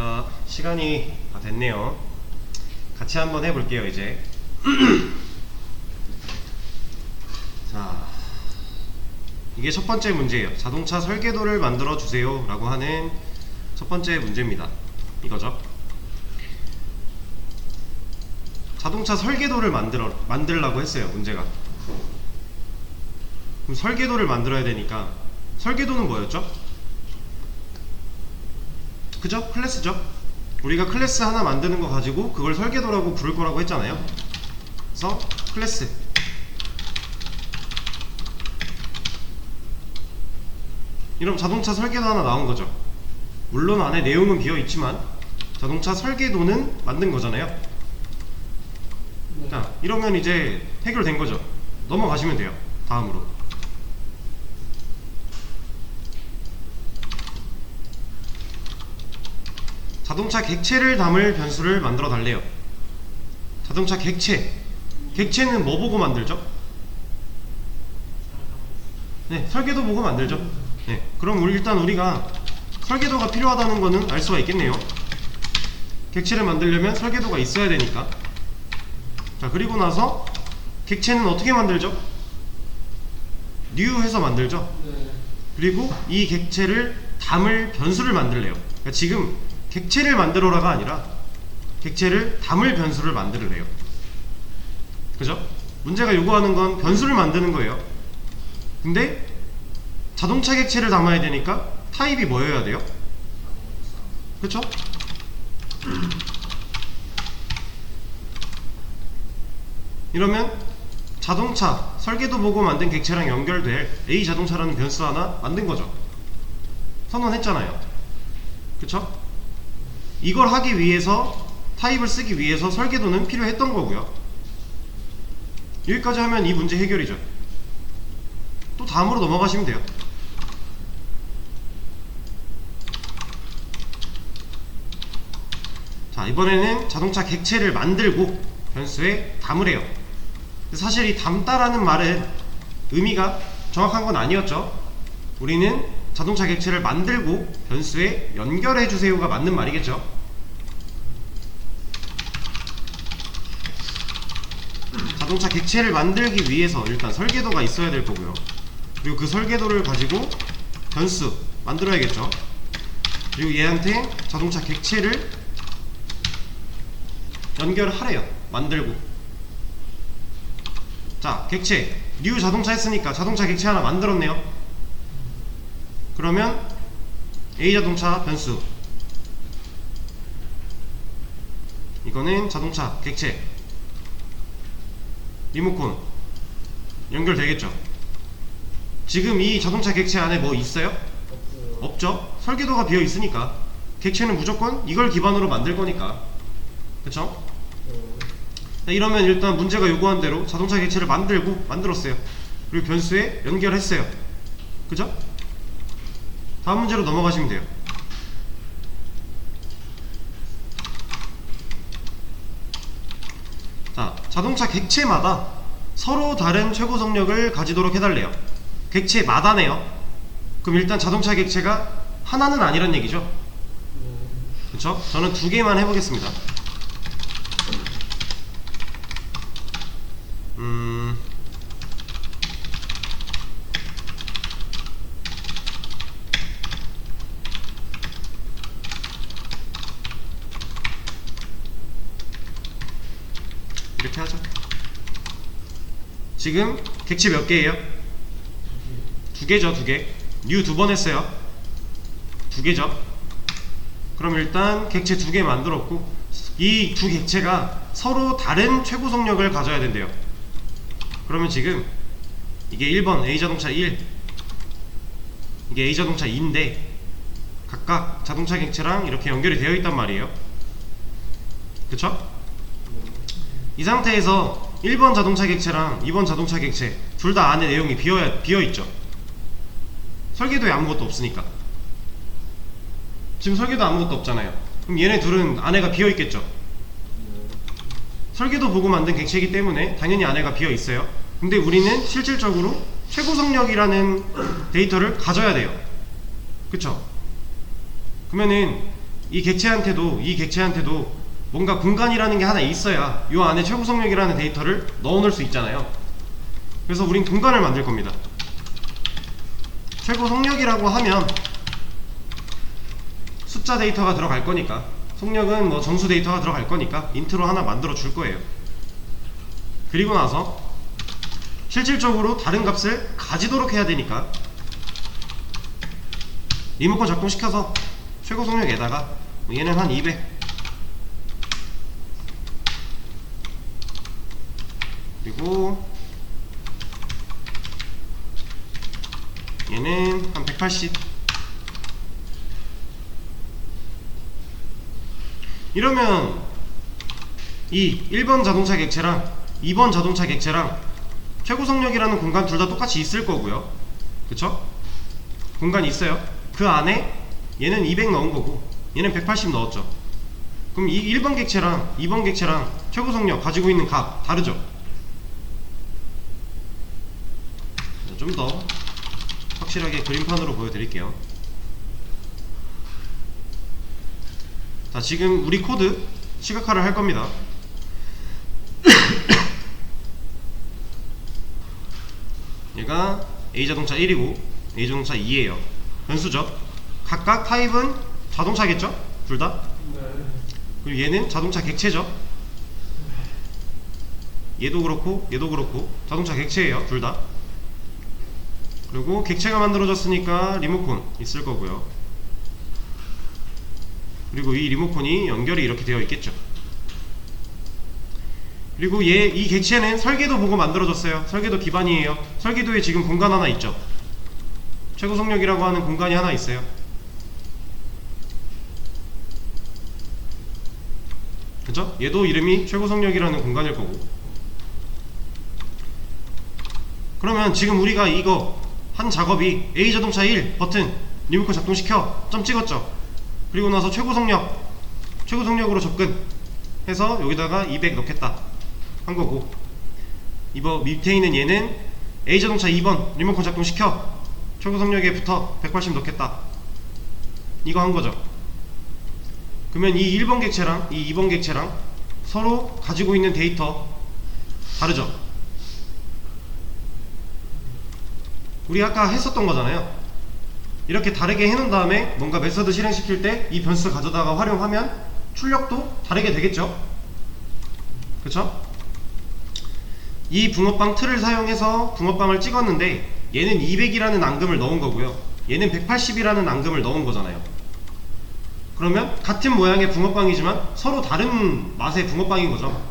자, 시간이 다 됐네요. 같이 한번 해볼게요, 이제. 자, 이게 첫 번째 문제예요. 자동차 설계도를 만들어 주세요 라고 하는 첫 번째 문제입니다. 이거죠. 자동차 설계도를 만들라고 했어요, 문제가. 그럼 설계도를 만들어야 되니까, 설계도는 뭐였죠? 그죠? 클래스죠? 우리가 클래스 하나 만드는 거 가지고 그걸 설계도라고 부를 거라고 했잖아요. 그래서 클래스, 이런 자동차 설계도 하나 나온 거죠. 물론 안에 내용은 비어 있지만 자동차 설계도는 만든 거잖아요. 자, 이러면 이제 해결된 거죠. 넘어가시면 돼요. 다음으로. 자동차 객체를 담을 변수를 만들어 달래요. 자동차 객체. 객체는 뭐 보고 만들죠? 네, 설계도 보고 만들죠. 네, 그럼 일단 우리가 설계도가 필요하다는 거는 알 수가 있겠네요. 객체를 만들려면 설계도가 있어야 되니까. 자, 그리고 나서 객체는 어떻게 만들죠? new 해서 만들죠. 그리고 이 객체를 담을 변수를 만들래요. 그러니까 지금 객체를 만들어라가 아니라 객체를 담을 변수를 만들으래요. 그죠? 문제가 요구하는 건 변수를 만드는 거예요. 근데 자동차 객체를 담아야 되니까 타입이 뭐여야 돼요? 그쵸? 이러면 자동차 설계도 보고 만든 객체랑 연결될 A 자동차라는 변수 하나 만든 거죠. 선언했잖아요. 그쵸? 이걸 하기 위해서, 타입을 쓰기 위해서 설계도는 필요했던 거고요. 여기까지 하면 이 문제 해결이죠. 또 다음으로 넘어가시면 돼요. 자, 이번에는 자동차 객체를 만들고 변수에 담으래요. 사실 이 담다라는 말은 의미가 정확한 건 아니었죠. 우리는 자동차 객체를 만들고 변수에 연결해주세요가 맞는 말이겠죠. 자동차 객체를 만들기 위해서 일단 설계도가 있어야 될 거고요. 그리고 그 설계도를 가지고 변수 만들어야겠죠. 그리고 얘한테 자동차 객체를 연결하래요. 만들고. 자, 객체 new 자동차 했으니까 자동차 객체 하나 만들었네요. 그러면 A자동차 변수, 이거는 자동차 객체, 리모컨 연결되겠죠. 지금 이 자동차 객체 안에 뭐 있어요? 없죠. 설계도가 비어 있으니까. 객체는 무조건 이걸 기반으로 만들 거니까. 그쵸? 이러면 일단 문제가 요구한 대로 자동차 객체를 만들었어요. 그리고 변수에 연결했어요. 그죠? 다음 문제로 넘어가시면 돼요. 자, 자동차 객체마다 서로 다른 최고 속력을 가지도록 해달래요. 객체마다네요. 그럼 일단 자동차 객체가 하나는 아니란 얘기죠. 그쵸? 저는 두 개만 해보겠습니다. 이렇게 하죠. 지금 객체 몇 개예요? 두 개죠, 두 개. new 두 번 했어요. 두 개죠. 그럼 일단 객체 두 개 만들었고, 이 두 객체가 서로 다른 최고 속력을 가져야 된대요. 그러면 지금 이게 1번 A자동차 1, 이게 A자동차 2인데 각각 자동차 객체랑 이렇게 연결이 되어 있단 말이에요. 그쵸? 이 상태에서 1번 자동차 객체랑 2번 자동차 객체 둘 다 안에 내용이 비어있죠. 설계도에 아무것도 없으니까. 지금 설계도 아무것도 없잖아요. 그럼 얘네 둘은 안에가 비어있겠죠. 설계도 보고 만든 객체이기 때문에 당연히 안에가 비어있어요. 근데 우리는 실질적으로 최고 속력이라는 데이터를 가져야 돼요. 그쵸? 그러면은 이 객체한테도 뭔가 공간이라는 게 하나 있어야 요 안에 최고 속력이라는 데이터를 넣어놓을 수 있잖아요. 그래서 우린 공간을 만들 겁니다. 최고 속력이라고 하면 숫자 데이터가 들어갈 거니까, 속력은 뭐 정수 데이터가 들어갈 거니까 인트로 하나 만들어 줄 거예요. 그리고 나서 실질적으로 다른 값을 가지도록 해야 되니까 리모컨 작동시켜서 최고 속력에다가 얘는 한 200, 그리고 얘는 한 180, 이러면 이 1번 자동차 객체랑 2번 자동차 객체랑 최고 속력이라는 공간 둘 다 똑같이 있을 거고요. 그쵸? 공간이 있어요. 그 안에 얘는 200 넣은 거고 얘는 180 넣었죠. 그럼 이 1번 객체랑 2번 객체랑 최고 속력 가지고 있는 값 다르죠? 좀 더 확실하게 그림판으로 보여드릴게요. 자, 지금 우리 코드 시각화를 할 겁니다. 얘가 A자동차 1이고 A자동차 2에요. 변수죠. 각각 타입은 자동차겠죠? 둘다. 그리고 얘는 자동차 객체죠. 얘도 그렇고 얘도 그렇고 자동차 객체예요. 둘다. 그리고 객체가 만들어졌으니까 리모컨 있을 거고요. 그리고 이 리모컨이 연결이 이렇게 되어 있겠죠. 그리고 이 객체는 설계도 보고 만들어졌어요. 설계도 기반이에요. 설계도에 지금 공간 하나 있죠. 최고 속력이라고 하는 공간이 하나 있어요. 그죠? 얘도 이름이 최고 속력이라는 공간일 거고. 그러면 지금 우리가 이거 한 작업이 A자동차 1 버튼 리모컨 작동시켜 점 찍었죠. 그리고 나서 최고 속력으로 접근 해서 여기다가 200 넣겠다 한 거고, 이거 밑에 있는 얘는 A자동차 2번 리모컨 작동시켜 최고 속력에 붙어 180 넣겠다 이거 한 거죠. 그러면 이 1번 객체랑 이 2번 객체랑 서로 가지고 있는 데이터 다르죠? 우리 아까 했었던 거잖아요. 이렇게 다르게 해놓은 다음에 뭔가 메서드 실행시킬 때 이 변수 가져다가 활용하면 출력도 다르게 되겠죠? 그쵸? 이 붕어빵 틀을 사용해서 붕어빵을 찍었는데 얘는 200이라는 앙금을 넣은 거고요. 얘는 180이라는 앙금을 넣은 거잖아요. 그러면 같은 모양의 붕어빵이지만 서로 다른 맛의 붕어빵인 거죠.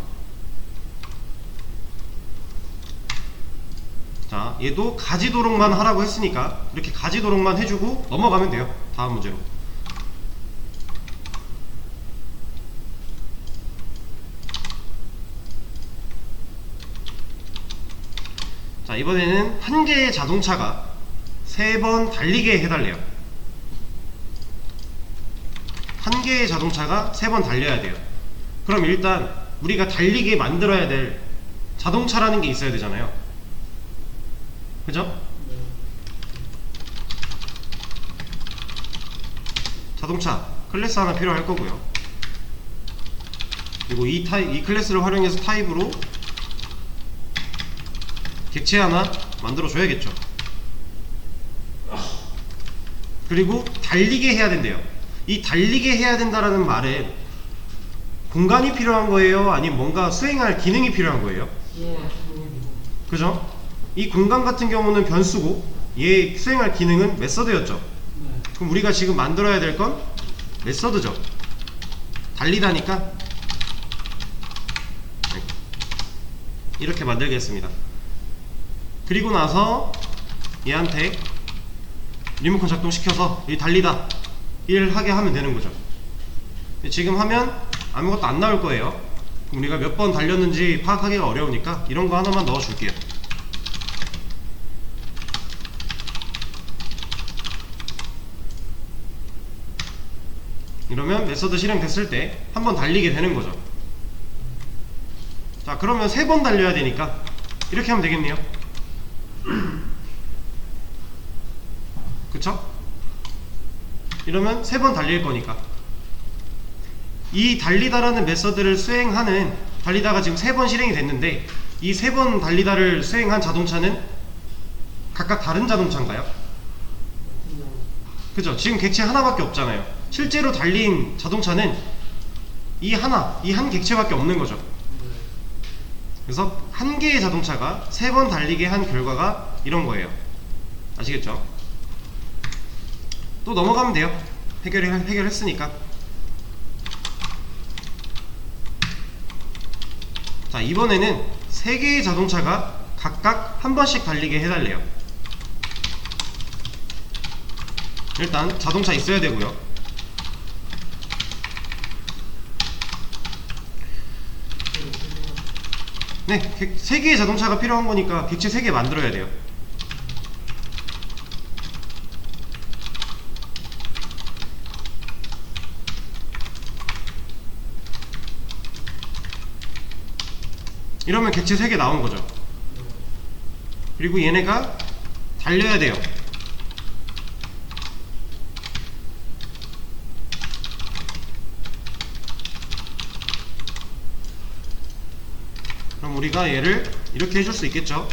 자, 얘도 가지도록만 하라고 했으니까 이렇게 가지도록만 해주고 넘어가면 돼요. 다음 문제로. 자, 이번에는 한 개의 자동차가 3번 달리게 해달래요. 한 개의 자동차가 3번 달려야 돼요. 그럼 일단 우리가 달리게 만들어야 될 자동차라는 게 있어야 되잖아요. 그죠? 자동차 클래스 하나 필요할 거고요. 그리고 이 클래스를 활용해서 타입으로 객체 하나 만들어 줘야겠죠. 그리고 달리게 해야 된대요. 이 달리게 해야 된다라는 말은 공간이 필요한 거예요? 아니면 뭔가 수행할 기능이 필요한 거예요? 그죠? 이 공간 같은 경우는 변수고 얘 수행할 기능은 메서드였죠. 그럼 우리가 지금 만들어야 될 건 메서드죠. 달리다니까 이렇게 만들겠습니다. 그리고 나서 얘한테 리모컨 작동시켜서 이 달리다 일 하게 하면 되는 거죠. 지금 하면 아무것도 안 나올 거예요. 그럼 우리가 몇 번 달렸는지 파악하기가 어려우니까 이런 거 하나만 넣어 줄게요. 이러면 메서드 실행됐을 때 한 번 달리게 되는 거죠. 자, 그러면 3번 달려야 되니까 이렇게 하면 되겠네요. 그쵸? 이러면 3번 달릴 거니까 이 달리다라는 메서드를 수행하는 달리다가 지금 3번 실행이 됐는데 이 3번 달리다를 수행한 자동차는 각각 다른 자동차인가요? 그죠? 지금 객체 하나밖에 없잖아요. 실제로 달린 자동차는 이 한 객체밖에 없는 거죠. 그래서 한 개의 자동차가 3번 달리게 한 결과가 이런 거예요. 아시겠죠? 또 넘어가면 돼요. 해결했으니까. 자, 이번에는 3개의 자동차가 각각 한 번씩 달리게 해달래요. 일단 자동차 있어야 되고요. 네, 3개의 자동차가 필요한 거니까 객체 3개 만들어야 돼요. 이러면 객체 3개 나온 거죠. 그리고 얘네가 달려야 돼요. 그럼 우리가 얘를 이렇게 해줄 수 있겠죠.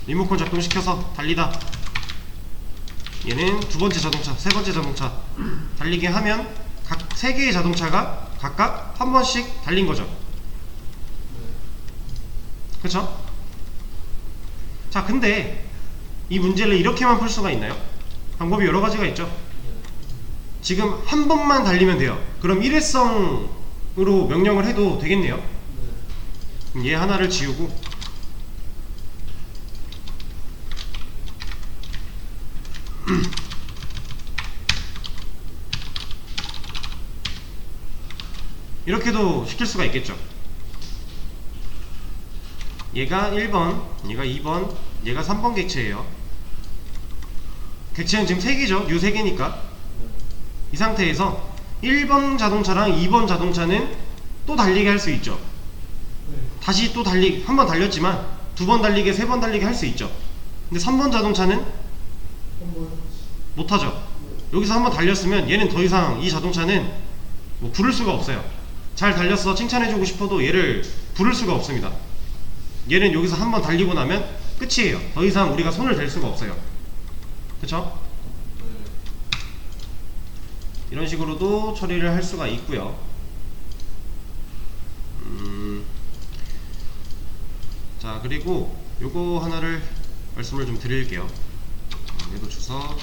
리모컨 작동시켜서 달리다. 얘는 두 번째 자동차, 세 번째 자동차 달리게 하면 각 3개의 자동차가 각각 한 번씩 달린 거죠. 그쵸? 자, 근데 이 문제를 이렇게만 풀 수가 있나요? 방법이 여러 가지가 있죠. 지금 한 번만 달리면 돼요. 그럼 일회성으로 명령을 해도 되겠네요. 그럼 얘 하나를 지우고 이렇게도 시킬 수가 있겠죠. 얘가 1번, 얘가 2번, 얘가 3번 객체예요. 객체는 지금 3개죠. U 3개니까. 이 상태에서 1번 자동차랑 2번 자동차는 또 달리게 할 수 있죠. 다시 또 한 번 달렸지만 2번 달리게, 3번 달리게 할 수 있죠. 근데 3번 자동차는 못하죠. 여기서 한 번 달렸으면 얘는 더 이상 이 자동차는 뭐 부를 수가 없어요. 잘 달렸어 칭찬해주고 싶어도 얘를 부를 수가 없습니다. 얘는 여기서 한 번 달리고 나면 끝이에요. 더 이상 우리가 손을 댈 수가 없어요. 그쵸? 이런 식으로도 처리를 할 수가 있고요. 자, 그리고 요거 하나를 말씀을 좀 드릴게요. 얘도 주서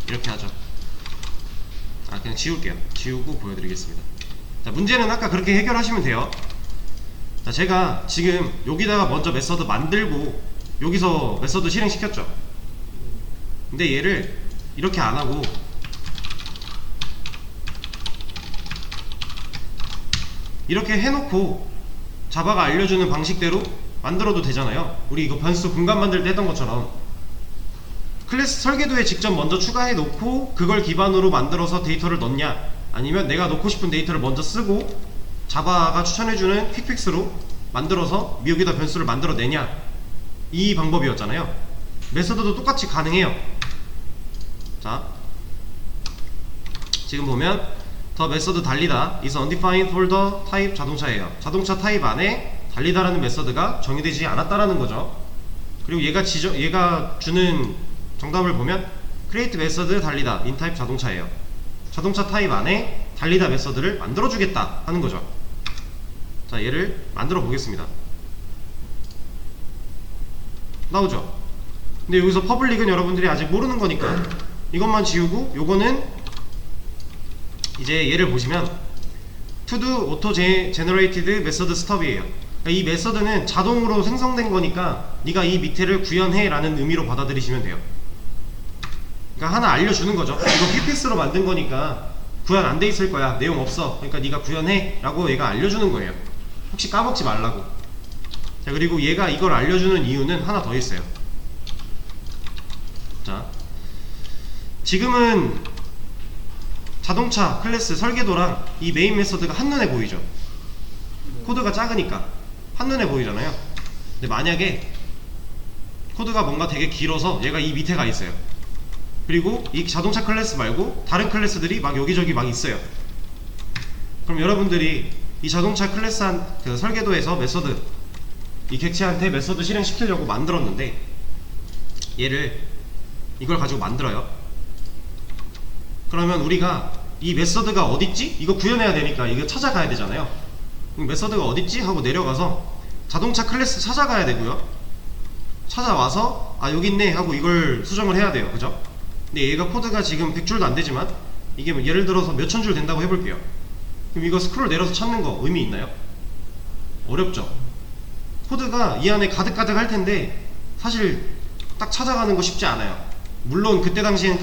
이렇게 하죠. 그냥 지울게요. 지우고 보여드리겠습니다. 자, 문제는 아까 그렇게 해결하시면 돼요. 자, 제가 지금 여기다가 먼저 메서드 만들고 여기서 메서드 실행시켰죠. 근데 얘를 이렇게 안하고 이렇게 해놓고 자바가 알려주는 방식대로 만들어도 되잖아요. 우리 이거 변수 분간 만들 때 했던 것처럼 클래스 설계도에 직접 먼저 추가해 놓고 그걸 기반으로 만들어서 데이터를 넣냐, 아니면 내가 넣고 싶은 데이터를 먼저 쓰고 자바가 추천해주는 퀵픽스로 만들어서 여기다 변수를 만들어내냐, 이 방법이었잖아요. 메서드도 똑같이 가능해요. 자, 지금 보면 더 메서드 달리다 is undefined for the type 자동차예요. 자동차 타입 안에 달리다라는 메서드가 정의되지 않았다라는 거죠. 그리고 얘가 주는 정답을 보면 create 메서드 달리다 in type 자동차예요. 자동차 타입 안에 달리다 메서드를 만들어주겠다 하는 거죠. 자, 얘를 만들어 보겠습니다. 나오죠? 근데 여기서 퍼블릭은 여러분들이 아직 모르는 거니까 이것만 지우고, 요거는 이제 얘를 보시면 to do auto generated method stop이에요. 그러니까 이 메서드는 자동으로 생성된 거니까 네가 이 밑에를 구현해 라는 의미로 받아들이시면 돼요. 그러니까 하나 알려주는 거죠. 이거 퀵픽스로 만든 거니까 구현 안 돼 있을 거야, 내용 없어, 그러니까 네가 구현해 라고 얘가 알려주는 거예요. 혹시 까먹지 말라고. 자, 그리고 얘가 이걸 알려주는 이유는 하나 더 있어요. 자, 지금은 자동차 클래스 설계도랑 이 메인 메서드가 한눈에 보이죠. 코드가 작으니까 한눈에 보이잖아요. 근데 만약에 코드가 뭔가 되게 길어서 얘가 이 밑에 가 있어요. 그리고 이 자동차 클래스 말고 다른 클래스들이 막 여기저기 막 있어요. 그럼 여러분들이 이 자동차 클래스한 그 설계도에서 메서드, 이 객체한테 메서드 실행시키려고 만들었는데 얘를 이걸 가지고 만들어요. 그러면 우리가 이 메서드가 어딨지? 이거 구현해야 되니까 이거 찾아가야 되잖아요. 메서드가 어딨지? 하고 내려가서 자동차 클래스 찾아가야 되고요. 찾아와서 아 여기 있네 하고 이걸 수정을 해야 돼요. 그죠? 근데 얘가 코드가 지금 100줄도 안 되지만 이게 뭐 예를 들어서 몇천 줄 된다고 해볼게요. 그럼 이거 스크롤 내려서 찾는 거 의미 있나요? 어렵죠? 코드가 이 안에 가득가득 할 텐데 사실 딱 찾아가는 거 쉽지 않아요. 물론 그때 당시엔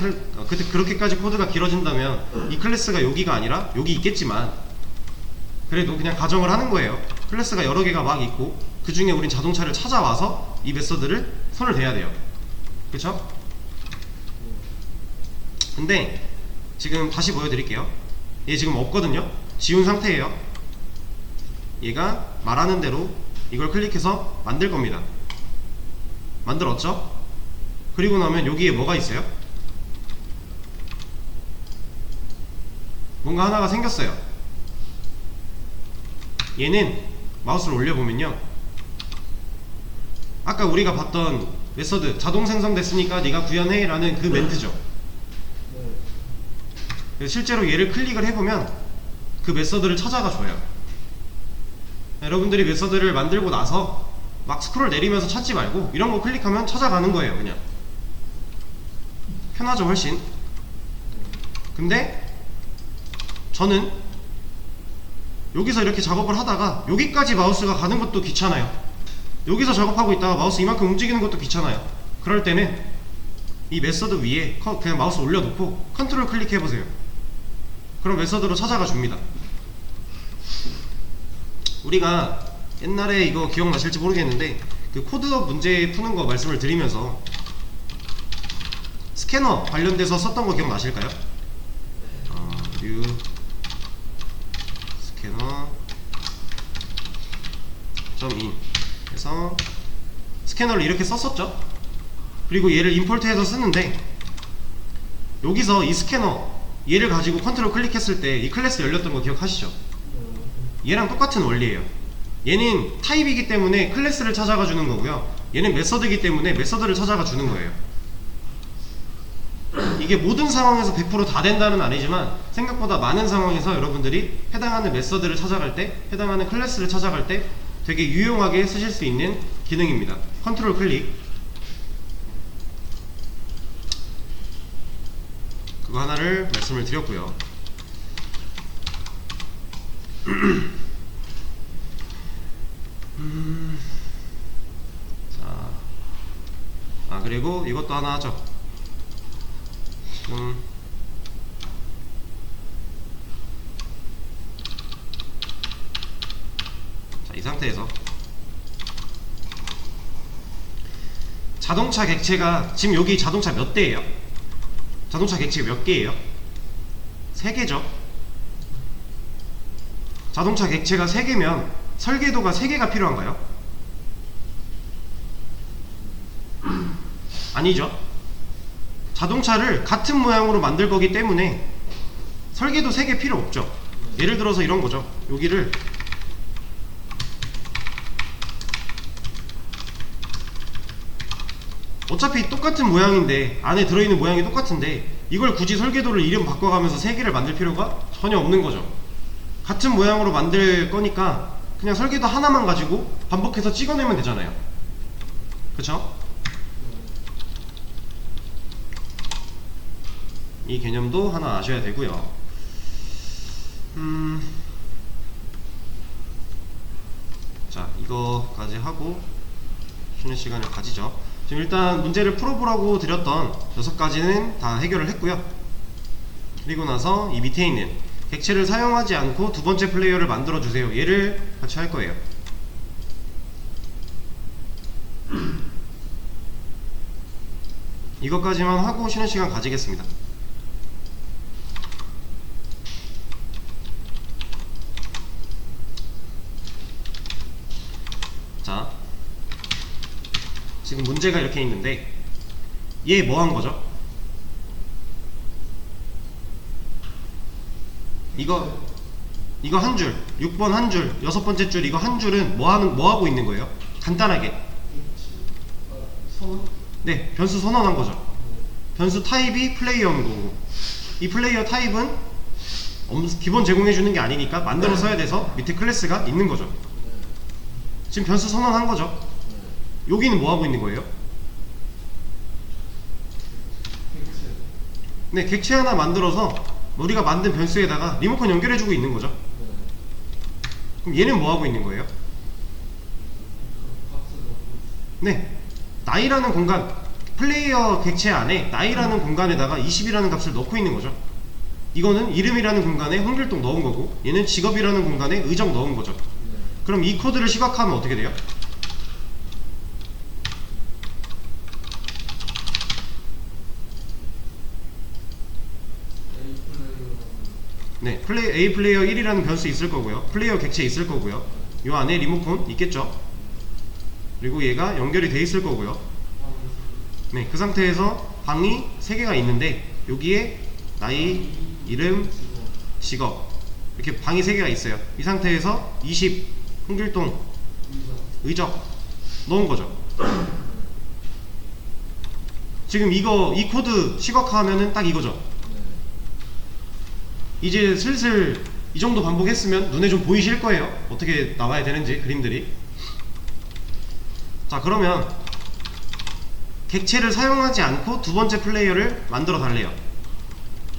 그때 그렇게까지 코드가 길어진다면 이 클래스가 여기가 아니라 여기 있겠지만 그래도 그냥 가정을 하는 거예요. 클래스가 여러 개가 막 있고 그 중에 우린 자동차를 찾아와서 이 메서드를 손을 대야 돼요. 그쵸? 근데 지금 다시 보여드릴게요. 얘 지금 없거든요. 지운 상태예요. 얘가 말하는 대로 이걸 클릭해서 만들 겁니다. 만들었죠? 그리고 나면 여기에 뭐가 있어요? 뭔가 하나가 생겼어요. 얘는 마우스를 올려보면요, 아까 우리가 봤던 메서드 자동 생성됐으니까 네가 구현해 라는 그 멘트죠. 실제로 얘를 클릭을 해보면 그 메서드를 찾아가 줘요. 여러분들이 메서드를 만들고 나서 막 스크롤 내리면서 찾지 말고 이런 거 클릭하면 찾아가는 거예요. 그냥 편하죠 훨씬. 근데 저는 여기서 이렇게 작업을 하다가 여기까지 마우스가 가는 것도 귀찮아요. 여기서 작업하고 있다가 마우스 이만큼 움직이는 것도 귀찮아요. 그럴 때는 이 메서드 위에 그냥 마우스 올려놓고 컨트롤 클릭해보세요. 그럼 메서드로 찾아가 줍니다. 우리가 옛날에 이거 기억나실지 모르겠는데 그 코드업 문제 푸는 거 말씀을 드리면서 스캐너 관련돼서 썼던 거 기억나실까요? 뉴 스캐너 .in 해서 스캐너를 이렇게 썼었죠. 그리고 얘를 임포트해서 쓰는데 여기서 이 스캐너 얘를 가지고 컨트롤 클릭했을 때 이 클래스 열렸던 거 기억하시죠? 얘랑 똑같은 원리예요. 얘는 타입이기 때문에 클래스를 찾아가 주는 거고요, 얘는 메서드이기 때문에 메서드를 찾아가 주는 거예요. 이게 모든 상황에서 100% 다 된다는 아니지만 생각보다 많은 상황에서 여러분들이 해당하는 메서드를 찾아갈 때, 해당하는 클래스를 찾아갈 때 되게 유용하게 쓰실 수 있는 기능입니다. 컨트롤 클릭 그거 하나를 말씀을 드렸고요. 자, 그리고 이것도 하나 하죠. 지금 자, 이 상태에서 자동차 객체가 지금 여기 자동차 몇 대예요? 자동차 객체 몇 개예요? 3개죠. 자동차 객체가 3개면 설계도가 3개가 필요한가요? 아니죠. 자동차를 같은 모양으로 만들 거기 때문에 설계도 3개 필요 없죠. 예를 들어서 이런 거죠. 여기를 어차피 똑같은 모양인데, 안에 들어있는 모양이 똑같은데 이걸 굳이 설계도를 이름 바꿔가면서 3개를 만들 필요가 전혀 없는 거죠. 같은 모양으로 만들 거니까 그냥 설계도 하나만 가지고 반복해서 찍어내면 되잖아요. 그쵸? 이 개념도 하나 아셔야 되고요. 자, 이거까지 하고 쉬는 시간을 가지죠. 지금 일단 문제를 풀어보라고 드렸던 6가지는 다 해결을 했고요. 그리고 나서 이 밑에 있는 객체를 사용하지 않고 두 번째 플레이어를 만들어주세요, 얘를 같이 할 거예요. 이것까지만 하고 쉬는 시간 가지겠습니다. 자, 지금 문제가 이렇게 있는데 얘 뭐 한 거죠? 이거 한 줄, 6번 한 줄, 6번째 줄 이거 한 줄은 뭐 하고 있는 거예요? 간단하게. 선언? 네, 변수 선언한 거죠. 변수 타입이 플레이어인 거고, 이 플레이어 타입은 기본 제공해 주는 게 아니니까 만들어 써야 돼서 밑에 클래스가 있는 거죠. 지금 변수 선언한 거죠. 여기는 뭐 하고 있는 거예요? 네, 객체 하나 만들어서 우리가 만든 변수에다가 리모컨 연결해 주고 있는 거죠. 그럼 얘는 뭐 하고 있는 거예요? 네, 나이라는 공간, 플레이어 객체 안에 나이라는 공간에다가 20이라는 값을 넣고 있는 거죠. 이거는 이름이라는 공간에 홍길동 넣은 거고, 얘는 직업이라는 공간에 의정 넣은 거죠. 그럼 이 코드를 시각화하면 어떻게 돼요? 네, A 플레이어 1이라는 변수 있을 거고요, 플레이어 객체 있을 거고요, 요 안에 리모컨 있겠죠. 그리고 얘가 연결이 돼 있을 거고요. 네, 그 상태에서 방이 3개가 있는데 여기에 나이, 이름, 직업 이렇게 방이 3개가 있어요. 이 상태에서 20 홍길동 의적 넣은 거죠. 지금 이 코드 시각화하면은 딱 이거죠. 이제 슬슬 이 정도 반복했으면 눈에 좀 보이실 거예요, 어떻게 나와야 되는지 그림들이. 자, 그러면 객체를 사용하지 않고 두 번째 플레이어를 만들어 달래요.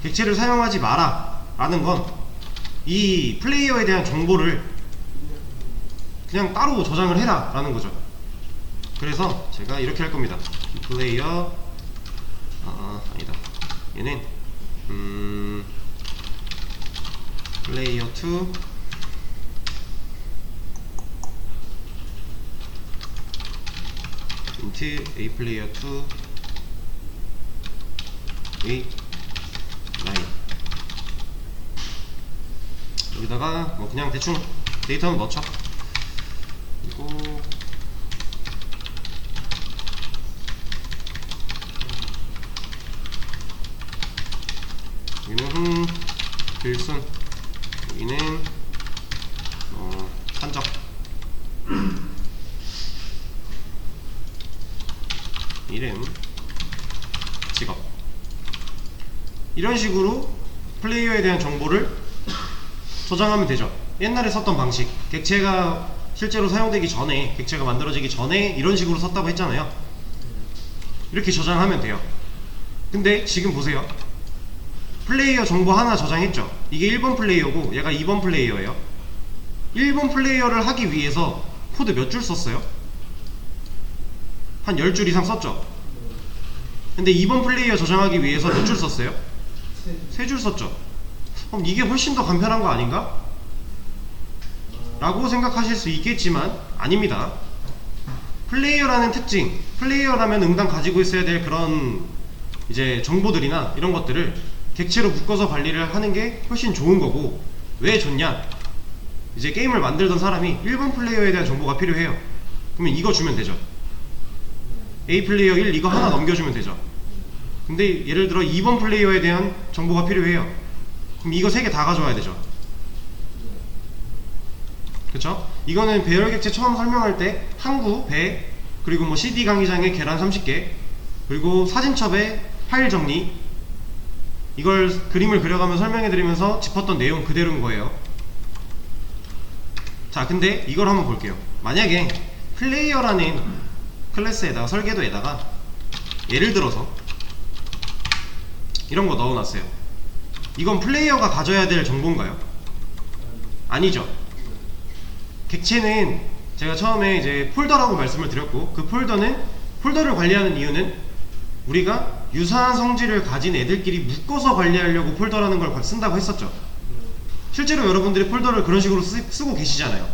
객체를 사용하지 마라 라는 건 이 플레이어에 대한 정보를 그냥 따로 저장을 해라 라는 거죠. 그래서 제가 이렇게 할 겁니다. 플레이어 아니다, 얘는 플레이어 2 int a 플레이어 2 a 9 여기다가 뭐 그냥 대충 데이터는 넣죠. 그리고 여기는 필순, 여기는 산적, 이름, 직업, 이런 식으로 플레이어에 대한 정보를 저장하면 되죠. 옛날에 썼던 방식, 객체가 실제로 사용되기 전에, 객체가 만들어지기 전에 이런 식으로 썼다고 했잖아요. 이렇게 저장하면 돼요. 근데 지금 보세요, 플레이어 정보 하나 저장했죠. 이게 1번 플레이어고 얘가 2번 플레이어예요. 1번 플레이어를 하기 위해서 코드 몇 줄 썼어요? 한 10줄 이상 썼죠. 근데 2번 플레이어 저장하기 위해서 몇 줄 썼어요? 3줄 썼죠. 그럼 이게 훨씬 더 간편한 거 아닌가? 라고 생각하실 수 있겠지만 아닙니다. 플레이어라는 특징, 플레이어라면 응당 가지고 있어야 될 그런 이제 정보들이나 이런 것들을 객체로 묶어서 관리를 하는 게 훨씬 좋은 거고, 왜 좋냐? 이제 게임을 만들던 사람이 1번 플레이어에 대한 정보가 필요해요. 그러면 이거 주면 되죠. A 플레이어 1 이거 하나 넘겨주면 되죠. 근데 예를 들어 2번 플레이어에 대한 정보가 필요해요. 그럼 이거 3개 다 가져와야 되죠. 그쵸? 이거는 배열객체 처음 설명할 때 항구, 배, 그리고 뭐 CD 강의장에 계란 30개, 그리고 사진첩에 파일 정리, 이걸 그림을 그려가며 설명해드리면서 짚었던 내용 그대로인 거예요. 자, 근데 이걸 한번 볼게요. 만약에 플레이어라는 클래스에다가, 설계도에다가 예를 들어서 이런 거 넣어놨어요. 이건 플레이어가 가져야 될 정보인가요? 아니죠. 객체는 제가 처음에 이제 폴더라고 말씀을 드렸고, 그 폴더를 관리하는 이유는 우리가 유사한 성질을 가진 애들끼리 묶어서 관리하려고 폴더라는 걸 쓴다고 했었죠. 실제로 여러분들이 폴더를 그런 식으로 쓰고 계시잖아요,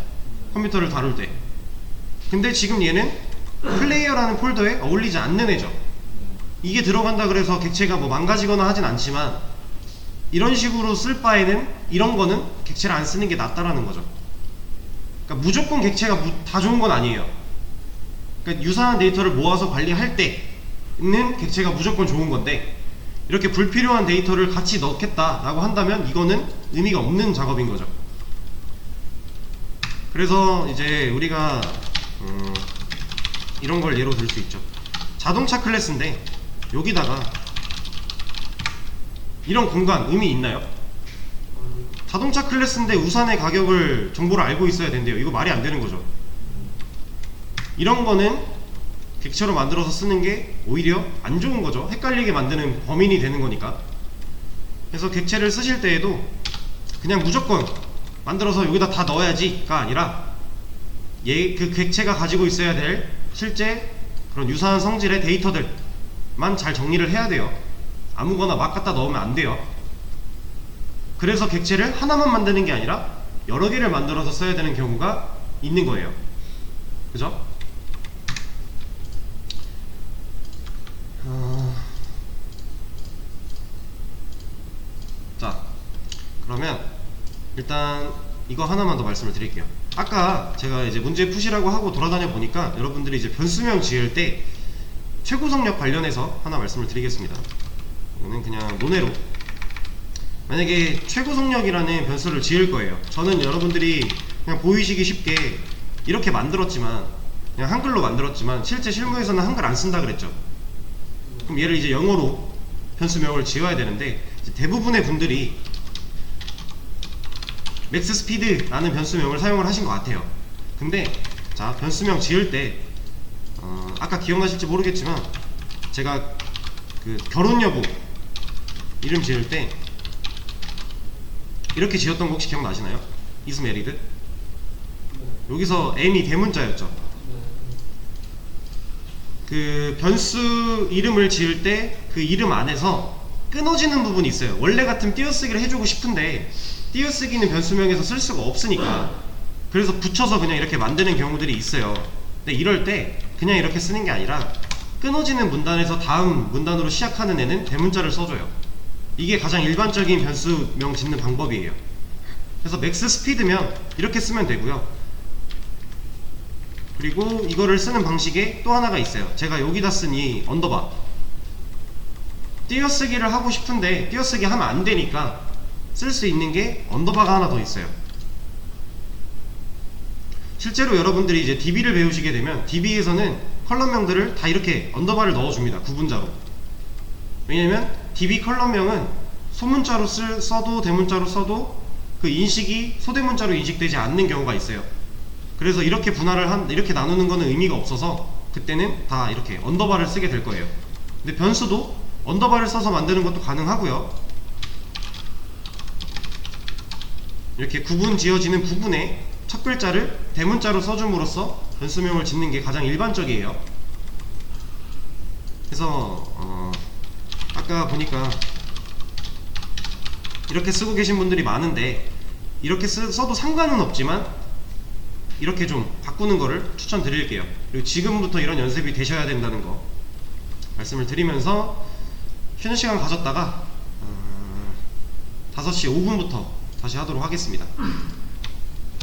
컴퓨터를 다룰 때. 근데 지금 얘는 플레이어라는 폴더에 어울리지 않는 애죠. 이게 들어간다 그래서 객체가 뭐 망가지거나 하진 않지만, 이런 식으로 쓸 바에는 이런 거는 객체를 안 쓰는 게 낫다라는 거죠. 그러니까 무조건 객체가 다 좋은 건 아니에요. 그러니까 유사한 데이터를 모아서 관리할 때는 객체가 무조건 좋은 건데, 이렇게 불필요한 데이터를 같이 넣겠다라고 한다면 이거는 의미가 없는 작업인 거죠. 그래서 이제 우리가 이런 걸 예로 들 수 있죠. 자동차 클래스인데 여기다가 이런 공간 의미 있나요? 자동차 클래스인데 우산의 가격을 정보를 알고 있어야 된대요. 이거 말이 안 되는 거죠. 이런 거는 객체로 만들어서 쓰는 게 오히려 안 좋은 거죠. 헷갈리게 만드는 범인이 되는 거니까. 그래서 객체를 쓰실 때에도 그냥 무조건 만들어서 여기다 다 넣어야지가 아니라 그 객체가 가지고 있어야 될 실제 그런 유사한 성질의 데이터들만 잘 정리를 해야 돼요. 아무거나 막 갖다 넣으면 안 돼요. 그래서 객체를 하나만 만드는 게 아니라 여러 개를 만들어서 써야 되는 경우가 있는 거예요. 그죠? 자, 그러면 일단 이거 하나만 더 말씀을 드릴게요. 아까 제가 이제 문제 푸시라고 하고 돌아다녀 보니까 여러분들이 이제 변수명 지을 때 최고 성역 관련해서 하나 말씀을 드리겠습니다. 이거는 그냥 논외로, 만약에 최고 성역이라는 변수를 지을 거예요. 저는 여러분들이 그냥 보이시기 쉽게 이렇게 만들었지만, 그냥 한글로 만들었지만 실제 실무에서는 한글 안 쓴다 그랬죠. 그럼 얘를 이제 영어로 변수명을 지어야 되는데, 대부분의 분들이 맥스 스피드라는 변수명을 사용을 하신 것 같아요. 근데 자, 변수명 지을 때 아까 기억나실지 모르겠지만 제가 그 결혼 여부 이름 지을 때 이렇게 지었던 거 혹시 기억나시나요? is married? 네. 여기서 M이 대문자였죠. 네. 그 변수 이름을 지을 때 그 이름 안에서 끊어지는 부분이 있어요. 원래 같으면 띄어쓰기를 해주고 싶은데 띄어쓰기는 변수명에서 쓸 수가 없으니까, 그래서 붙여서 그냥 이렇게 만드는 경우들이 있어요. 근데 이럴 때 그냥 이렇게 쓰는 게 아니라 끊어지는 문단에서 다음 문단으로 시작하는 애는 대문자를 써줘요. 이게 가장 일반적인 변수명 짓는 방법이에요. 그래서 맥스 스피드면 이렇게 쓰면 되고요. 그리고 이거를 쓰는 방식에 또 하나가 있어요. 제가 여기다 쓰니 언더바, 띄어쓰기를 하고 싶은데 띄어쓰기 하면 안 되니까 쓸 수 있는 게 언더바가 하나 더 있어요. 실제로 여러분들이 이제 DB를 배우시게 되면 DB에서는 컬럼명들을 다 이렇게 언더바를 넣어줍니다. 구분자로. 왜냐면 DB 컬럼명은 소문자로 써도 대문자로 써도 그 인식이 소대문자로 인식되지 않는 경우가 있어요. 그래서 이렇게 분할을 이렇게 나누는 거는 의미가 없어서 그때는 다 이렇게 언더바를 쓰게 될 거예요. 근데 변수도 언더바를 써서 만드는 것도 가능하고요. 이렇게 구분 지어지는 부분에 첫 글자를 대문자로 써줌으로써 변수명을 짓는 게 가장 일반적이에요. 그래서 아까 보니까 이렇게 쓰고 계신 분들이 많은데 이렇게 써도 상관은 없지만 이렇게 좀 바꾸는 거를 추천드릴게요. 그리고 지금부터 이런 연습이 되셔야 된다는 거 말씀을 드리면서 쉬는 시간 가졌다가 5시 5분부터 다시 하도록 하겠습니다.